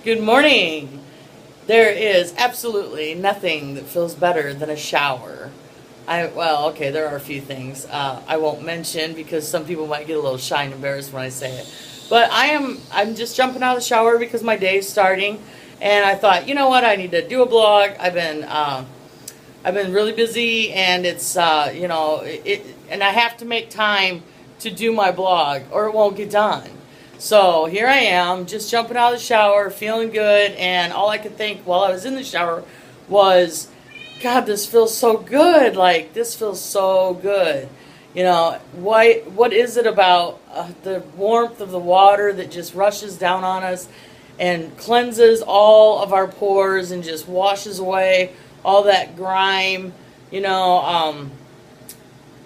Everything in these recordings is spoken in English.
Good morning. There is absolutely nothing that feels better than a shower. Well, okay, there are a few things I won't mention because some people might get a little shy and embarrassed when I say it. But I'm just jumping out of the shower because my day is starting, and I thought, you know what, I need to do a blog. I've been really busy, and it's and I have to make time to do my blog or it won't get done. So here I am, just jumping out of the shower, feeling good, and all I could think while I was in the shower was, God, this feels so good. Like, this feels so good. You know, what is it about the warmth of the water that just rushes down on us and cleanses all of our pores and just washes away all that grime, even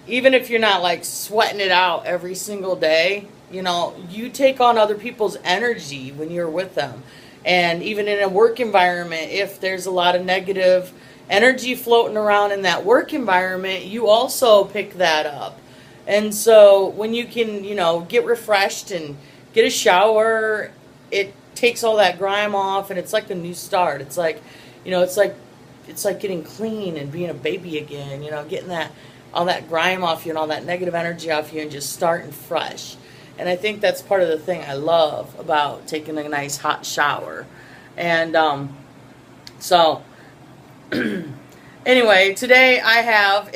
if you're not like sweating it out every single day. You take on other people's energy when you're with them. And even in a work environment, if there's a lot of negative energy floating around in that work environment, you also pick that up. And so when you can, get refreshed and get a shower, it takes all that grime off, and it's like a new start. It's like, it's like getting clean and being a baby again, getting all that grime off you and all that negative energy off you and just starting fresh. And I think that's part of the thing I love about taking a nice hot shower. And so anyway, today I have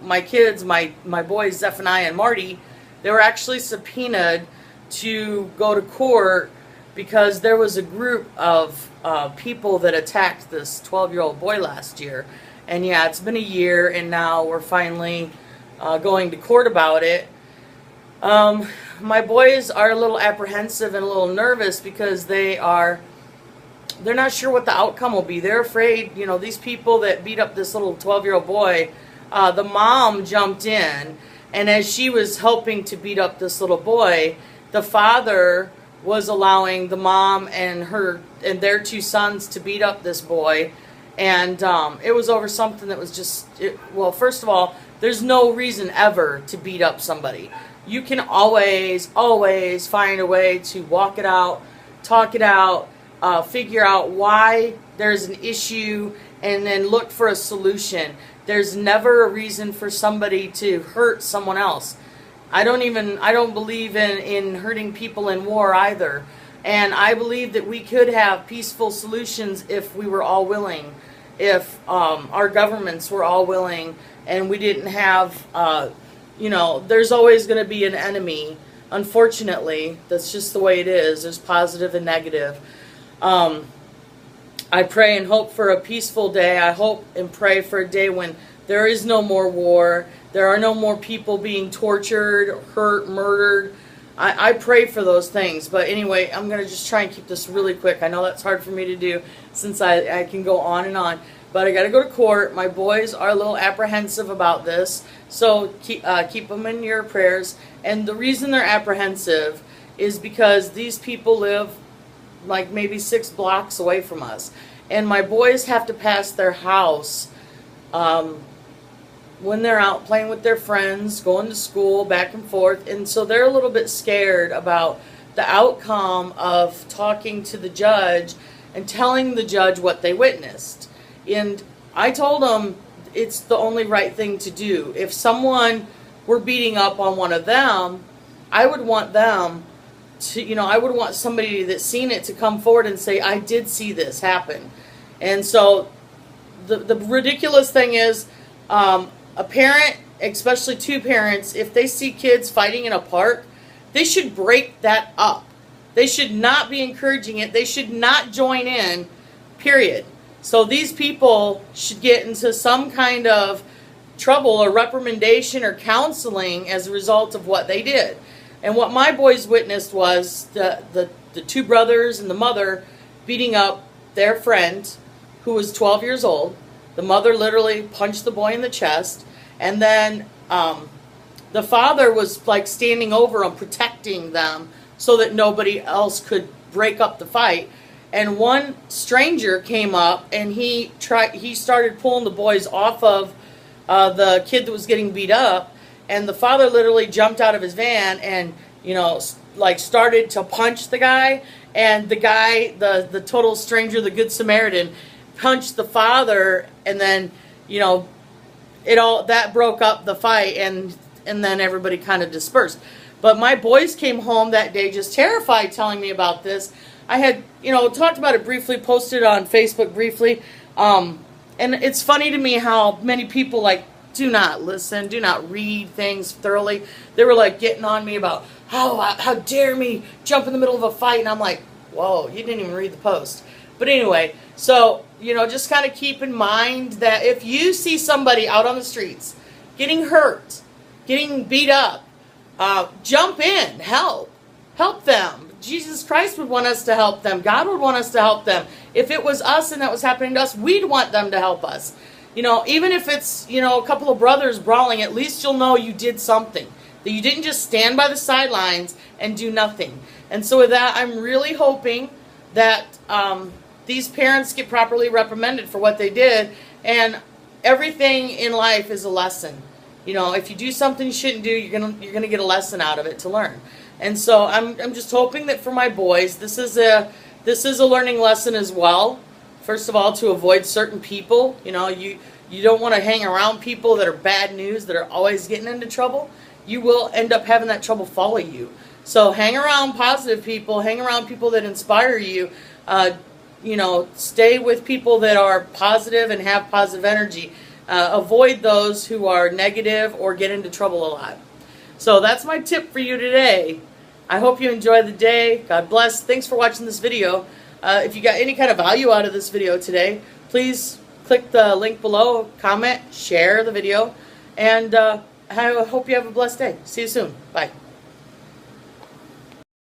my kids, my boys Zephaniah and Marty, they were actually subpoenaed to go to court because there was a group of people that attacked this 12-year-old boy last year. And yeah, it's been a year, and now we're finally going to court about it. My boys are a little apprehensive and a little nervous because they're not sure what the outcome will be. They're afraid, these people that beat up this little 12-year-old boy, the mom jumped in, and as she was helping to beat up this little boy, the father was allowing the mom and their two sons to beat up this boy. And it was over something that was well, first of all, there's no reason ever to beat up somebody. You can always find a way to walk it out, talk it out, figure out why there's an issue, and then look for a solution. There's never a reason for somebody to hurt someone else. I don't believe in hurting people in war either. And I believe that we could have peaceful solutions if we were all willing, if our governments were all willing, and we didn't have, there's always going to be an enemy. Unfortunately, that's just the way it is. There's positive and negative. I pray and hope for a peaceful day. I hope and pray for a day when there is no more war. There are no more people being tortured, hurt, murdered. I pray for those things. But anyway, I'm going to just try and keep this really quick. I know that's hard for me to do since I can go on and on. But I got to go to court. My boys are a little apprehensive about this. So keep them in your prayers. And the reason they're apprehensive is because these people live like maybe 6 blocks away from us. And my boys have to pass their house when they're out playing with their friends, going to school, back and forth. And so they're a little bit scared about the outcome of talking to the judge and telling the judge what they witnessed. And I told them it's the only right thing to do. If someone were beating up on one of them, I would want them to, I would want somebody that's seen it to come forward and say, I did see this happen. And so the ridiculous thing is, a parent, especially 2 parents, if they see kids fighting in a park, they should break that up. They should not be encouraging it. They should not join in, period. So these people should get into some kind of trouble or reprimandation or counseling as a result of what they did. And what my boys witnessed was the 2 brothers and the mother beating up their friend who was 12 years old. The mother literally punched the boy in the chest, and then the father was like standing over them, protecting them so that nobody else could break up the fight. And one stranger came up, and he started pulling the boys off of the kid that was getting beat up, and the father literally jumped out of his van and like started to punch the guy, and the guy, the total stranger, the Good Samaritan, punched the father, and then, you know, that broke up the fight, and then everybody kind of dispersed. But my boys came home that day just terrified, telling me about this. I had, you know, talked about it briefly, posted on Facebook briefly, and it's funny to me how many people, like, do not listen, do not read things thoroughly. They were like getting on me about, how dare me jump in the middle of a fight, and I'm like, whoa, you didn't even read the post. But anyway, so, you know, just kind of keep in mind that if you see somebody out on the streets getting hurt, getting beat up, jump in, help them. Jesus Christ would want us to help them. God would want us to help them. If it was us and that was happening to us, we'd want them to help us. You know, even if it's, you know, a couple of brothers brawling, at least you'll know you did something. That you didn't just stand by the sidelines and do nothing. And so with that, I'm really hoping that these parents get properly reprimanded for what they did. And everything in life is a lesson. You know, if you do something you shouldn't do, you're gonna get a lesson out of it to learn. And so I'm just hoping that for my boys, this is a learning lesson as well. First of all, to avoid certain people. You know, you don't want to hang around people that are bad news, that are always getting into trouble. You will end up having that trouble follow you. So hang around positive people, hang around people that inspire you. You know, stay with people that are positive and have positive energy. Avoid those who are negative or get into trouble a lot. So that's my tip for you today. I hope you enjoy the day. God bless. Thanks for watching this video. If you got any kind of value out of this video today, please click the link below, comment, share the video, and I hope you have a blessed day. See you soon. Bye.